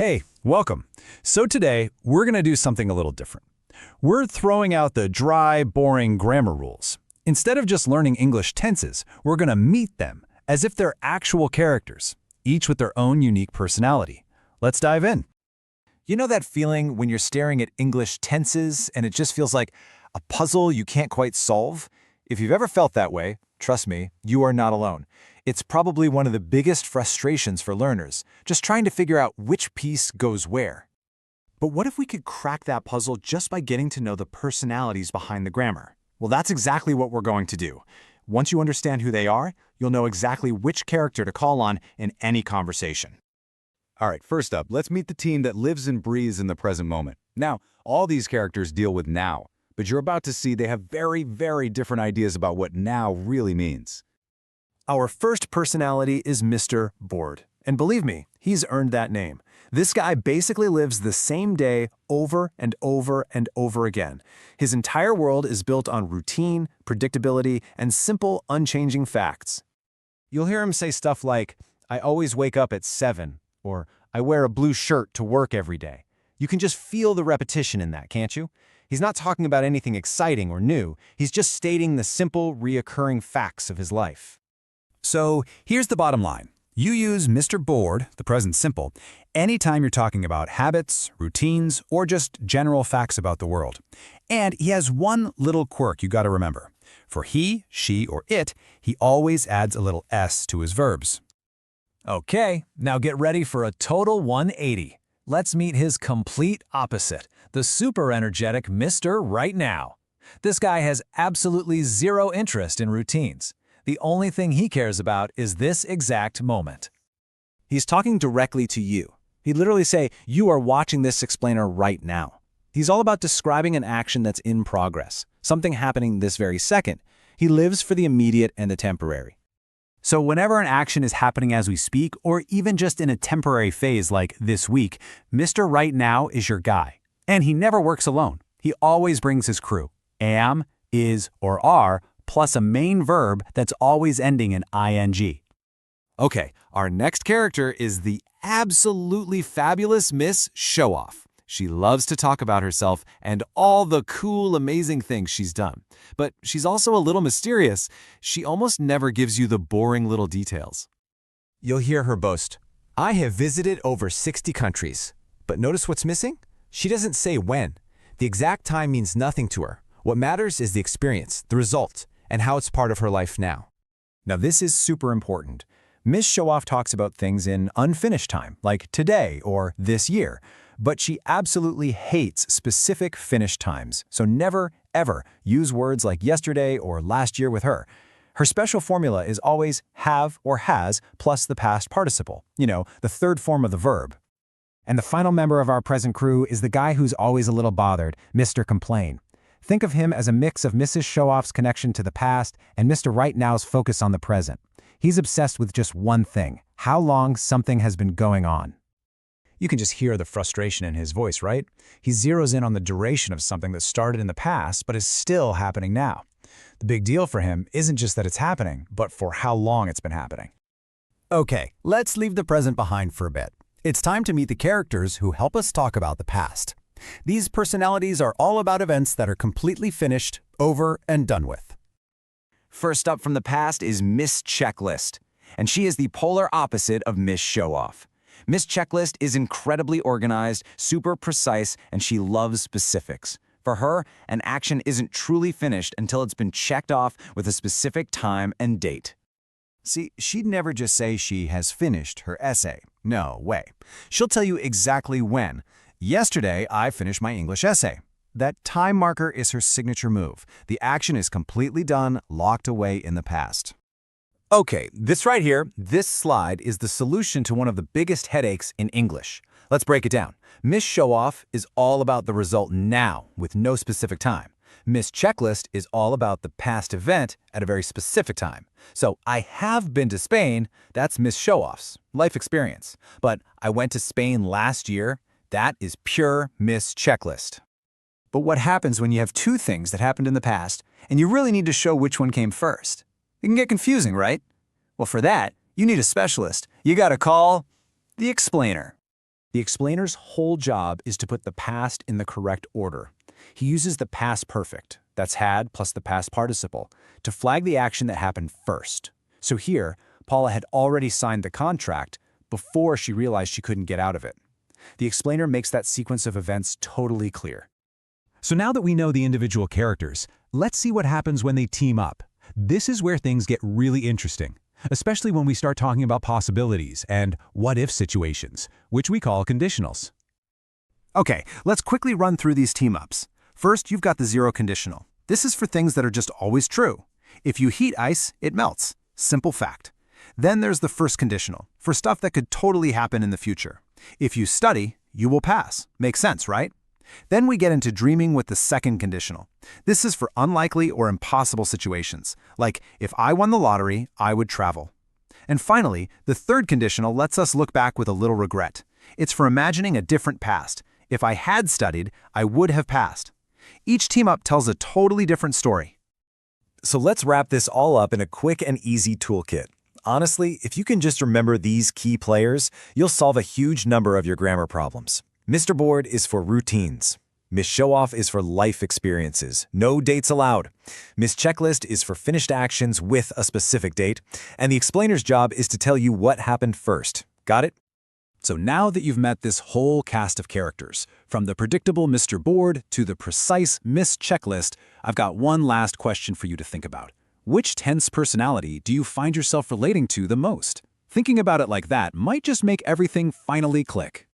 Hey, welcome. So today, we're going to do something a little different. We're throwing out the dry, boring grammar rules. Instead of just learning English tenses, we're going to meet them as if they're actual characters, each with their own unique personality. Let's dive in. You know that feeling when you're staring at English tenses and it just feels like a puzzle you can't quite solve? If you've ever felt that way, trust me, you are not alone. It's probably one of the biggest frustrations for learners, just trying to figure out which piece goes where. But what if we could crack that puzzle just by getting to know the personalities behind the grammar? Well, that's exactly what we're going to do. Once you understand who they are, you'll know exactly which character to call on in any conversation. All right, first up, let's meet the team that lives and breathes in the present moment. Now, all these characters deal with now, but you're about to see they have very, very different ideas about what now really means. Our first personality is Mr. Bored. And believe me, he's earned that name. This guy basically lives the same day over and over and over again. His entire world is built on routine, predictability, and simple, unchanging facts. You'll hear him say stuff like, "I always wake up at 7," or "I wear a blue shirt to work every day." You can just feel the repetition in that, can't you? He's not talking about anything exciting or new. He's just stating the simple, reoccurring facts of his life. So here's the bottom line. You use Mr. Bored, the present simple, anytime you're talking about habits, routines, or just general facts about the world. And he has one little quirk you got to remember. For he, she, or it, he always adds a little s to his verbs. Okay, now get ready for a total 180. Let's meet his complete opposite, the super energetic Mr. Right Now. This guy has absolutely zero interest in routines. The only thing he cares about is this exact moment. He's talking directly to you. He'd literally say, "You are watching this explainer right now." He's all about describing an action that's in progress, something happening this very second. He lives for the immediate and the temporary. So whenever an action is happening as we speak, or even just in a temporary phase like this week, Mr. Right Now is your guy. And he never works alone. He always brings his crew, am, is, or are, plus a main verb that's always ending in ing. Okay, our next character is the absolutely fabulous Miss Show-Off. She loves to talk about herself and all the cool, amazing things she's done. But she's also a little mysterious. She almost never gives you the boring little details. You'll hear her boast, "I have visited over 60 countries." But notice what's missing? She doesn't say when. The exact time means nothing to her. What matters is the experience, the result, and how it's part of her life now. Now this is super important. Miss Show-Off talks about things in unfinished time, like today or this year, but she absolutely hates specific finished times, so never, ever use words like yesterday or last year with her. Her special formula is always have or has plus the past participle, the third form of the verb. And the final member of our present crew is the guy who's always a little bothered, Mr. Complain. Think of him as a mix of Mrs. Show-Off's connection to the past and Mr. Right Now's focus on the present. He's obsessed with just one thing, how long something has been going on. You can just hear the frustration in his voice, right? He zeroes in on the duration of something that started in the past but is still happening now. The big deal for him isn't just that it's happening, but for how long it's been happening. Okay, let's leave the present behind for a bit. It's time to meet the characters who help us talk about the past. These personalities are all about events that are completely finished, over, and done with. First up from the past is Miss Checklist, and she is the polar opposite of Miss Show-Off. Miss Checklist is incredibly organized, super precise, and she loves specifics. For her, an action isn't truly finished until it's been checked off with a specific time and date. See, she'd never just say she has finished her essay. No way. She'll tell you exactly when. Yesterday, I finished my English essay. That time marker is her signature move. The action is completely done, locked away in the past. Okay, this right here, this slide is the solution to one of the biggest headaches in English. Let's break it down. Miss Show-Off is all about the result now with no specific time. Miss Checklist is all about the past event at a very specific time. So I have been to Spain, that's Miss Show-Off's life experience. But I went to Spain last year, that is pure Miss Checklist. But what happens when you have two things that happened in the past and you really need to show which one came first? It can get confusing, right? Well, for that, you need a specialist. You gotta call the explainer. The explainer's whole job is to put the past in the correct order. He uses the past perfect, that's had plus the past participle, to flag the action that happened first. So here, Paula had already signed the contract before she realized she couldn't get out of it. The explainer makes that sequence of events totally clear. So now that we know the individual characters, let's see what happens when they team up. This is where things get really interesting, especially when we start talking about possibilities and what-if situations, which we call conditionals. Okay, let's quickly run through these team-ups. First, you've got the zero conditional. This is for things that are just always true. If you heat ice, it melts. Simple fact. Then there's the first conditional, for stuff that could totally happen in the future. If you study, you will pass. Makes sense, right? Then we get into dreaming with the second conditional. This is for unlikely or impossible situations, like if I won the lottery, I would travel. And finally, the third conditional lets us look back with a little regret. It's for imagining a different past. If I had studied, I would have passed. Each team-up tells a totally different story. So let's wrap this all up in a quick and easy toolkit. Honestly, if you can just remember these key players, you'll solve a huge number of your grammar problems. Mr. Board is for routines. Miss Showoff is for life experiences. No dates allowed. Miss Checklist is for finished actions with a specific date. And the explainer's job is to tell you what happened first. Got it? So now that you've met this whole cast of characters, from the predictable Mr. Board to the precise Miss Checklist, I've got one last question for you to think about. Which tense personality do you find yourself relating to the most? Thinking about it like that might just make everything finally click.